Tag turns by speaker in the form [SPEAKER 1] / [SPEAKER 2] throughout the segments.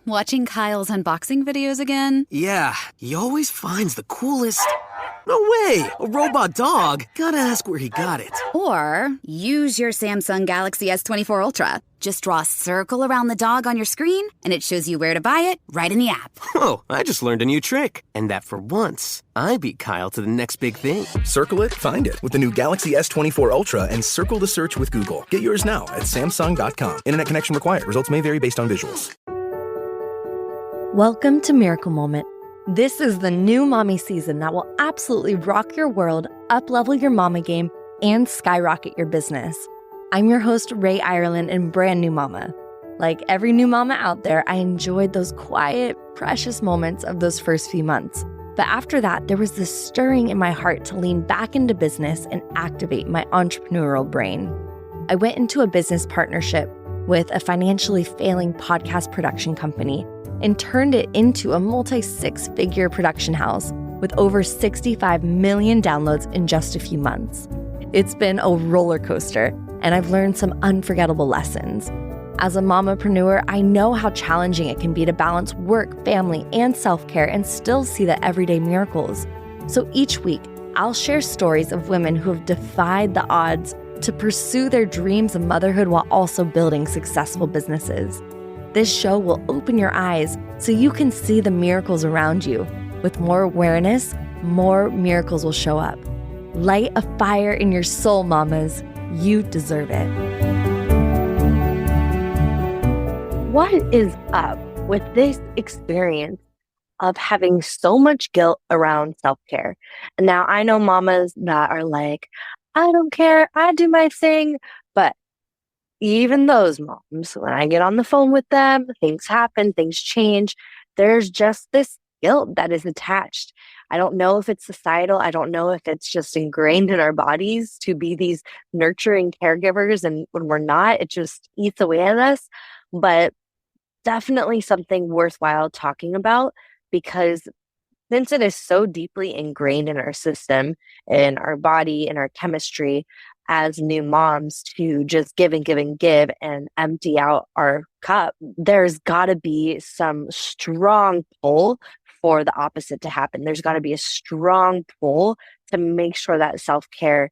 [SPEAKER 1] Watching Kyle's unboxing videos again?
[SPEAKER 2] Yeah, he always finds the coolest... No way! A robot dog? Gotta ask where he got it.
[SPEAKER 1] Or use your Samsung Galaxy S24 Ultra. Just draw a circle around the dog on your screen, and it shows you where to buy it right in the app.
[SPEAKER 2] Whoa, I just learned a new trick. And that for once, I beat Kyle to the next big thing.
[SPEAKER 3] Circle it, find it with the new Galaxy S24 Ultra and circle the search with Google. Get yours now at Samsung.com. Internet connection required. Results may vary based on visuals.
[SPEAKER 4] Welcome to Miracle Moment. This is the new mommy season that will absolutely rock your world, up-level your mama game, and skyrocket your business. I'm your host, Ray Ireland, and brand new mama. Like every new mama out there, I enjoyed those quiet, precious moments of those first few months. But after that, there was this stirring in my heart to lean back into business and activate my entrepreneurial brain. I went into a business partnership with a financially failing podcast production company and turned it into a multi-six-figure production house with over 65 million downloads in just a few months. It's been a roller coaster, and I've learned some unforgettable lessons. As a mamapreneur, I know how challenging it can be to balance work, family, and self-care and still see the everyday miracles. So each week, I'll share stories of women who have defied the odds to pursue their dreams of motherhood while also building successful businesses. This show will open your eyes so you can see the miracles around you. With more awareness, more miracles will show up. Light a fire in your soul, mamas. You deserve it.
[SPEAKER 5] What is up with this experience of having so much guilt around self-care? And now I know mamas that are like, I don't care, I do my thing. But even those moms, when I get on the phone with them, things happen, things change. There's just this guilt that is attached. I don't know if it's societal. I don't know if it's just ingrained in our bodies to be these nurturing caregivers. And when we're not, it just eats away at us. But definitely something worthwhile talking about, because since it is so deeply ingrained in our system, in our body, in our chemistry, as new moms to just give and give and give and empty out our cup, there's got to be some strong pull for the opposite to happen. There's got to be a strong pull to make sure that self-care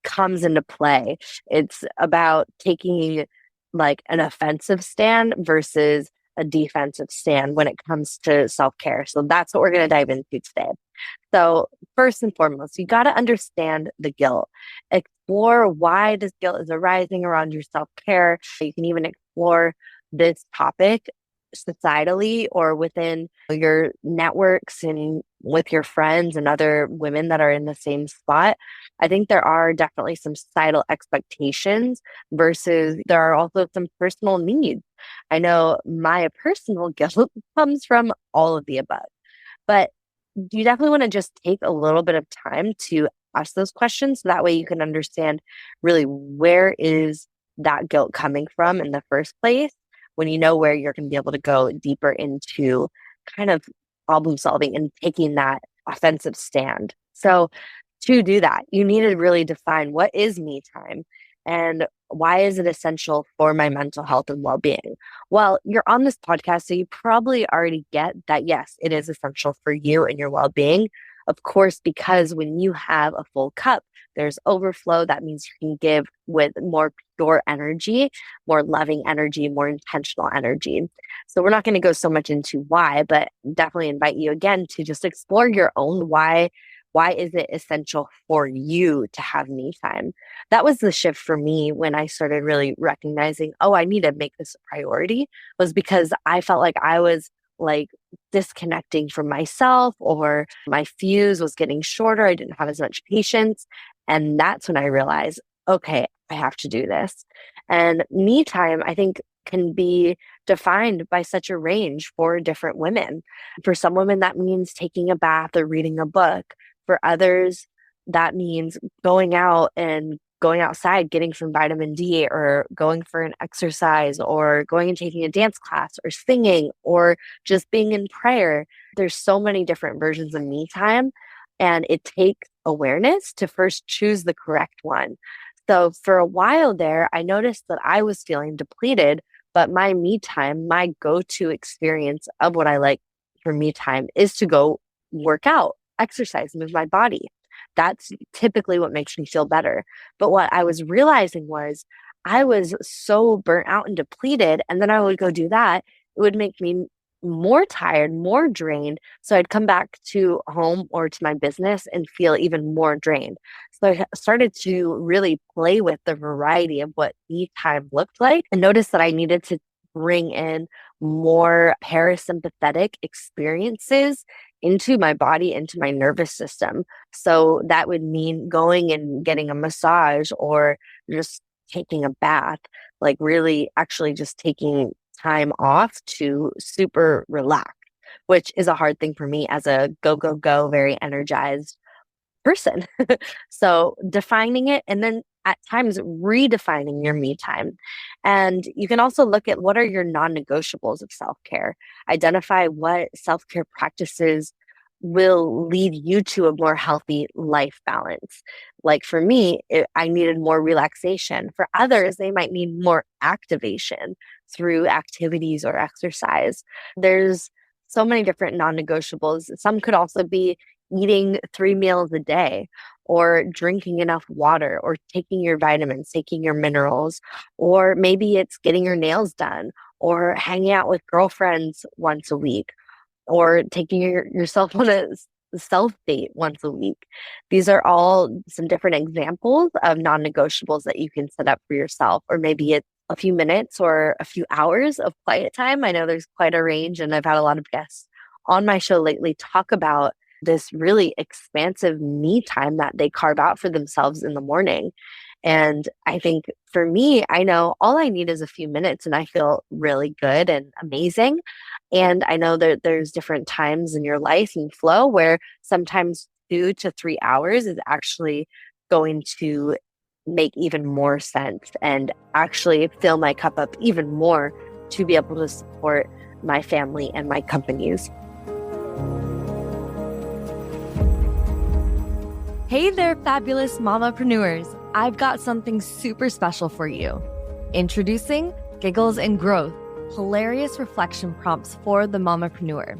[SPEAKER 5] comes into play. It's about taking like an offensive stand versus a defensive stand when it comes to self-care. So that's what we're going to dive into today. So first and foremost, you got to understand the guilt. Explore why this guilt is arising around your self-care. You can even explore this topic societally or within your networks and with your friends and other women that are in the same spot. I think there are definitely some societal expectations versus there are also some personal needs. I know my personal guilt comes from all of the above, but you definitely want to just take a little bit of time to ask those questions. So that way you can understand really where is that guilt coming from in the first place. When you know where you're going to be able to go deeper into kind of problem solving and taking that offensive stand. So to do that, you need to really define what is me time and why is it essential for my mental health and well-being? Well, you're on this podcast, so you probably already get that, yes, it is essential for you and your well-being. Of course, because when you have a full cup, there's overflow. That means you can give with more pure energy, more loving energy, more intentional energy. So we're not going to go so much into why, but definitely invite you again to just explore your own why. Why is it essential for you to have me time? That was the shift for me when I started really recognizing, oh, I need to make this a priority, was because I felt like I was like disconnecting from myself, or my fuse was getting shorter. I didn't have as much patience. And that's when I realized, okay, I have to do this. And me time, I think, can be defined by such a range for different women. For some women, that means taking a bath or reading a book. For others, that means going outside, getting some vitamin D, or going for an exercise, or going and taking a dance class, or singing, or just being in prayer. There's so many different versions of me time, and it takes awareness to first choose the correct one. So for a while there, I noticed that I was feeling depleted But my me time, my go-to experience of what I like for me time is to go work out, exercise, move my body. That's typically what makes me feel better. But what I was realizing was I was so burnt out and depleted, and then I would go do that. It would make me more tired, more drained. So I'd come back to home or to my business and feel even more drained. So I started to really play with the variety of what me time looked like and noticed that I needed to bring in more parasympathetic experiences into my body, into my nervous system. So that would mean going and getting a massage or just taking a bath, like really actually just taking time off to super relax, which is a hard thing for me as a go, go, go, very energized person. So defining it and then at times redefining your me time. And you can also look at what are your non-negotiables of self-care. Identify what self-care practices will lead you to a more healthy life balance. Like for me, I needed more relaxation. For others, they might need more activation through activities or exercise. There's so many different non-negotiables. Some could also be eating 3 meals a day or drinking enough water or taking your vitamins, taking your minerals, or maybe it's getting your nails done or hanging out with girlfriends once a week or taking yourself on a self date once a week. These are all some different examples of non-negotiables that you can set up for yourself, or maybe it's a few minutes or a few hours of quiet time. I know there's quite a range, and I've had a lot of guests on my show lately talk about this really expansive me time that they carve out for themselves in the morning. And I think for me, I know all I need is a few minutes and I feel really good and amazing. And I know that there's different times in your life and flow where sometimes 2 to 3 hours is actually going to make even more sense and actually fill my cup up even more to be able to support my family and my companies.
[SPEAKER 4] Hey there, fabulous mamapreneurs. I've got something super special for you. Introducing Giggles and Growth, hilarious reflection prompts for the mamapreneur.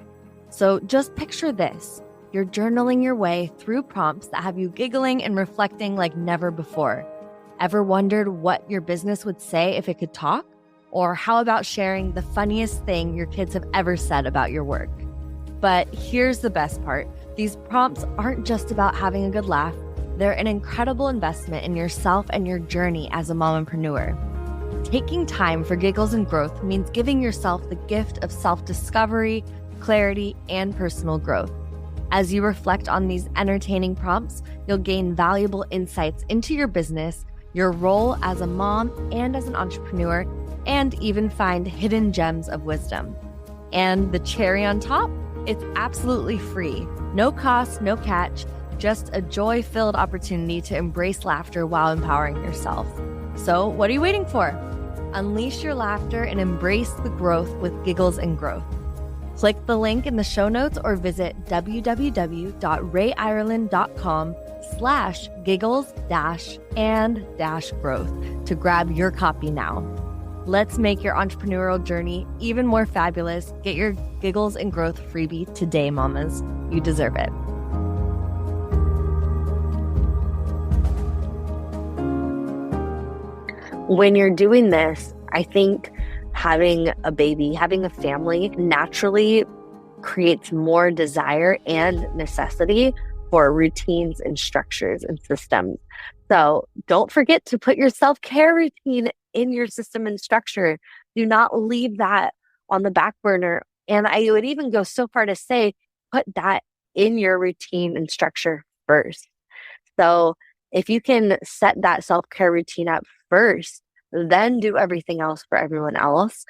[SPEAKER 4] So just picture this. You're journaling your way through prompts that have you giggling and reflecting like never before. Ever wondered what your business would say if it could talk? Or how about sharing the funniest thing your kids have ever said about your work? But here's the best part. These prompts aren't just about having a good laugh. They're an incredible investment in yourself and your journey as a mompreneur. Taking time for giggles and growth means giving yourself the gift of self-discovery, clarity, and personal growth. As you reflect on these entertaining prompts, you'll gain valuable insights into your business, your role as a mom and as an entrepreneur, and even find hidden gems of wisdom. And the cherry on top? It's absolutely free. No cost, no catch, just a joy-filled opportunity to embrace laughter while empowering yourself. So what are you waiting for? Unleash your laughter and embrace the growth with Giggles and Growth. Click the link in the show notes or visit www.rayireland.com/giggles-and-growth to grab your copy now. Let's make your entrepreneurial journey even more fabulous. Get your Giggles and Growth freebie today, mamas. You deserve it.
[SPEAKER 5] When you're doing this, I think having a baby, having a family naturally creates more desire and necessity for routines and structures and systems. So don't forget to put your self-care routine in your system and structure. Do not leave that on the back burner. And I would even go so far to say, put that in your routine and structure first. So if you can set that self-care routine up first, then do everything else for everyone else,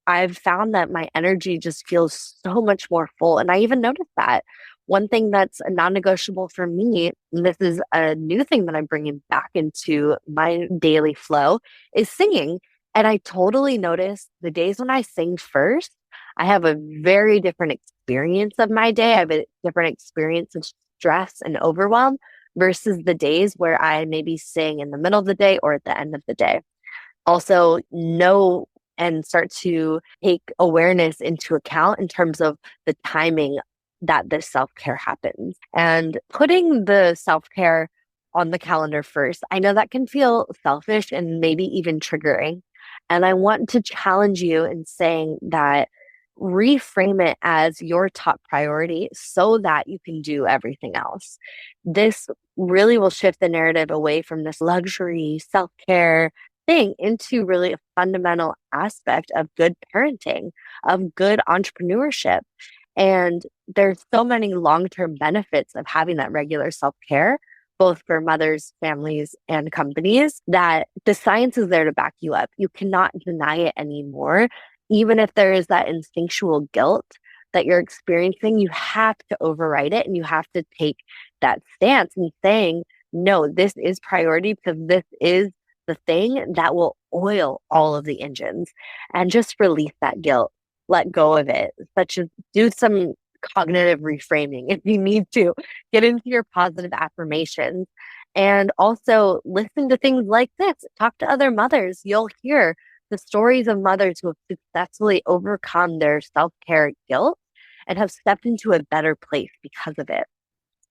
[SPEAKER 5] I've found that my energy just feels so much more full. And I even noticed that one thing that's a non-negotiable for me, and this is a new thing that I'm bringing back into my daily flow, is singing. And I totally noticed the days when I sing first, I have a very different experience of my day. I have a different experience of stress and overwhelm versus the days where I maybe sing in the middle of the day or at the end of the day. Also, no and start to take awareness into account in terms of the timing that this self-care happens. And putting the self-care on the calendar first, I know that can feel selfish and maybe even triggering. And I want to challenge you in saying that reframe it as your top priority so that you can do everything else. This really will shift the narrative away from this luxury self-care thing into really a fundamental aspect of good parenting, of good entrepreneurship. And there's so many long-term benefits of having that regular self-care, both for mothers, families, and companies, that the science is there to back you up. You cannot deny it anymore. Even if there is that instinctual guilt that you're experiencing, you have to override it and you have to take that stance and saying, no, this is priority because this is the thing that will oil all of the engines, and just release that guilt. Let go of it, such as do some cognitive reframing if you need to, get into your positive affirmations, and also listen to things like this. Talk to other mothers. You'll hear the stories of mothers who have successfully overcome their self-care guilt and have stepped into a better place because of it.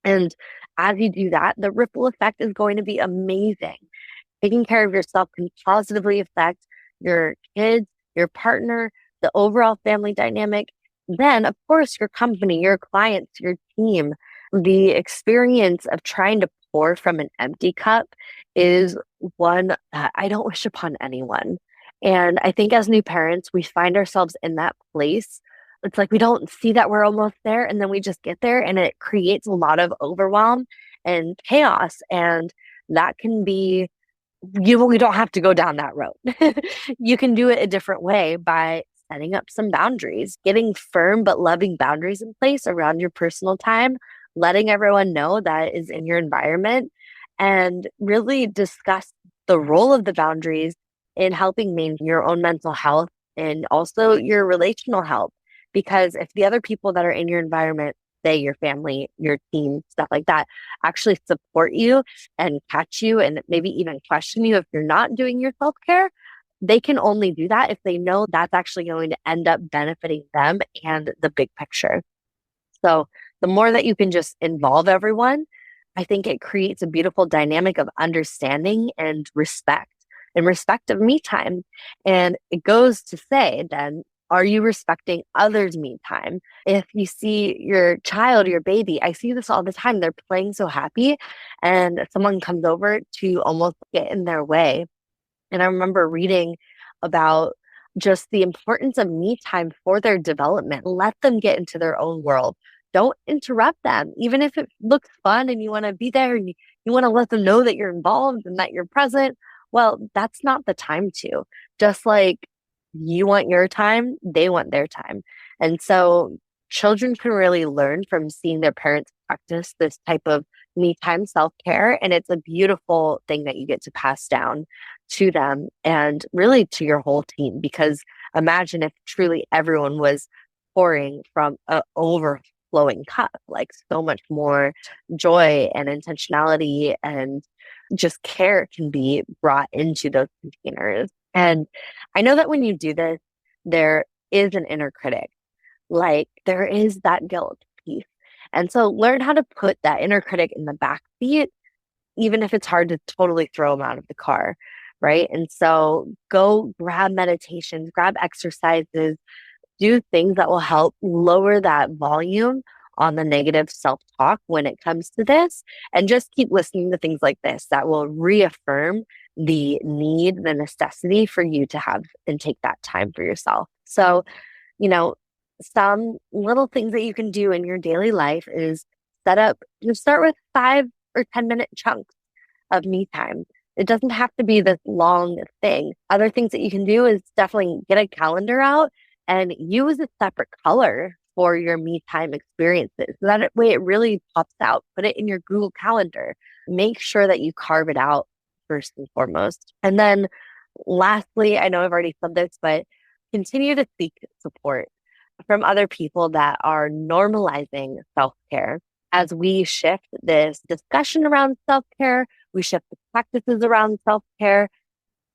[SPEAKER 5] And as you do that, the ripple effect is going to be amazing. Taking care of yourself can positively affect your kids, your partner, the overall family dynamic. Then, of course, your company, your clients, your team. The experience of trying to pour from an empty cup is one that I don't wish upon anyone. And I think as new parents, we find ourselves in that place. It's like we don't see that we're almost there, and then we just get there, and it creates a lot of overwhelm and chaos. And that can be, we don't have to go down that road. You can do it a different way by setting up some boundaries, getting firm but loving boundaries in place around your personal time, letting everyone know that is in your environment, and really discuss the role of the boundaries in helping maintain your own mental health and also your relational health. Because if the other people that are in your environment, say your family, your team, stuff like that, actually support you and catch you and maybe even question you if you're not doing your self-care, they can only do that if they know that's actually going to end up benefiting them and the big picture. So the more that you can just involve everyone, I think it creates a beautiful dynamic of understanding and respect of me time. And it goes to say then, are you respecting others' me time? If you see your child, your baby, I see this all the time. They're playing so happy and someone comes over to almost get in their way. And I remember reading about just the importance of me time for their development. Let them get into their own world. Don't interrupt them. Even if it looks fun and you want to be there and you want to let them know that you're involved and that you're present, well, that's not the time to. Just like you want your time, they want their time. And so children can really learn from seeing their parents practice this type of me time self-care. And it's a beautiful thing that you get to pass down to them and really to your whole team. Because imagine if truly everyone was pouring from an overflowing cup, like so much more joy and intentionality and just care can be brought into those containers. And I know that when you do this, there is an inner critic, like there is that guilt piece. And so learn how to put that inner critic in the back seat, even if it's hard to totally throw them out of the car, right? And so go grab meditations, grab exercises, do things that will help lower that volume on the negative self-talk when it comes to this, and just keep listening to things like this that will reaffirm the need, the necessity for you to have and take that time for yourself. So, some little things that you can do in your daily life is start with 5 or 10-minute chunks of me time. It doesn't have to be this long thing. Other things that you can do is definitely get a calendar out and use a separate color for your me time experiences. So that way it really pops out. Put it in your Google Calendar. Make sure that you carve it out first and foremost. And then lastly, I know I've already said this, but continue to seek support from other people that are normalizing self-care. As we shift this discussion around self-care, we shift the practices around self-care,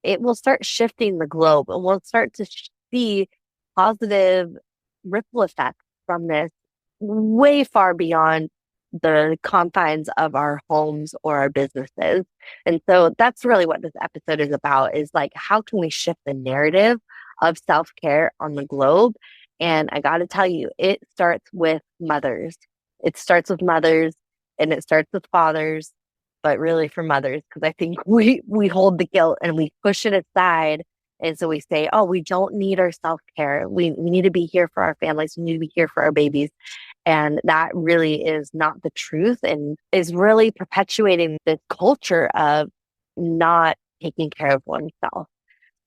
[SPEAKER 5] it will start shifting the globe, and we'll start to see positive ripple effects from this way far beyond the confines of our homes or our businesses. And so that's really what this episode is about, is like, how can we shift the narrative of self-care on the globe? And I got to tell you, it starts with mothers. It starts with mothers and it starts with fathers, but really for mothers, because I think we hold the guilt and we push it aside. And so we say, oh, we don't need our self-care. We need to be here for our families. We need to be here for our babies. And that really is not the truth, and is really perpetuating this culture of not taking care of oneself.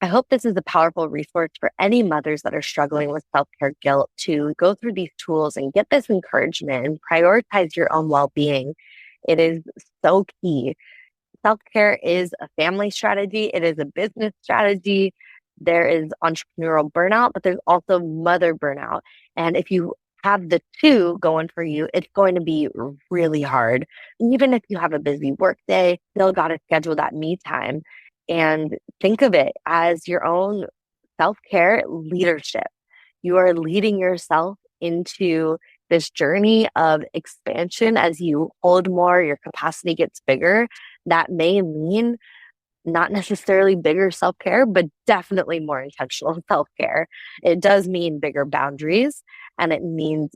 [SPEAKER 5] I hope this is a powerful resource for any mothers that are struggling with self-care guilt to go through these tools and get this encouragement and prioritize your own well-being. It is so key. Self-care is a family strategy. It is a business strategy. There is entrepreneurial burnout, but there's also mother burnout. And if you have the two going for you, it's going to be really hard. Even if you have a busy work day, still got to schedule that me time. And think of it as your own self-care leadership. You are leading yourself into this journey of expansion. As you hold more, your capacity gets bigger. That may mean not necessarily bigger self-care, but definitely more intentional self-care. It does mean bigger boundaries, and it means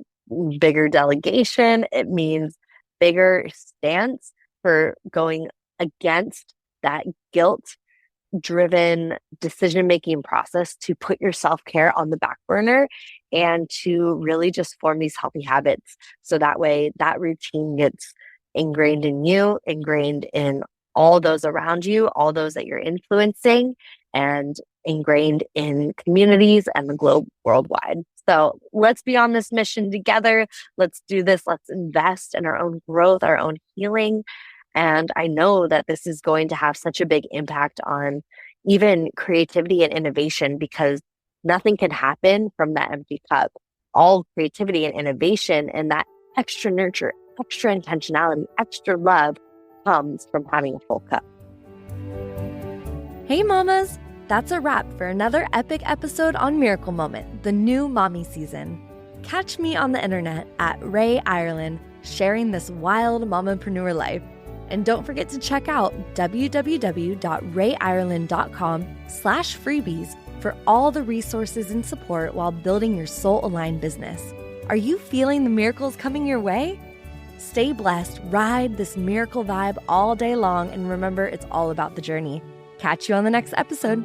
[SPEAKER 5] bigger delegation. It means bigger stance for going against that guilt-driven decision-making process to put your self-care on the back burner and to really just form these healthy habits. So that way that routine gets ingrained in you, ingrained in all those around you, all those that you're influencing, and ingrained in communities and the globe worldwide. So let's be on this mission together. Let's do this. Let's invest in our own growth, our own healing. And I know that this is going to have such a big impact on even creativity and innovation, because nothing can happen from that empty cup. All creativity and innovation and that extra nurture, extra intentionality, extra love comes from having a full cup.
[SPEAKER 4] Hey mamas, that's a wrap for another epic episode on Miracle Moment, the new mommy season. Catch me on the internet at Ray Ireland, sharing this wild mamapreneur life. And don't forget to check out www.rayireland.com/freebies for all the resources and support while building your soul-aligned business. Are you feeling the miracles coming your way? Stay blessed, ride this miracle vibe all day long, and remember, it's all about the journey. Catch you on the next episode.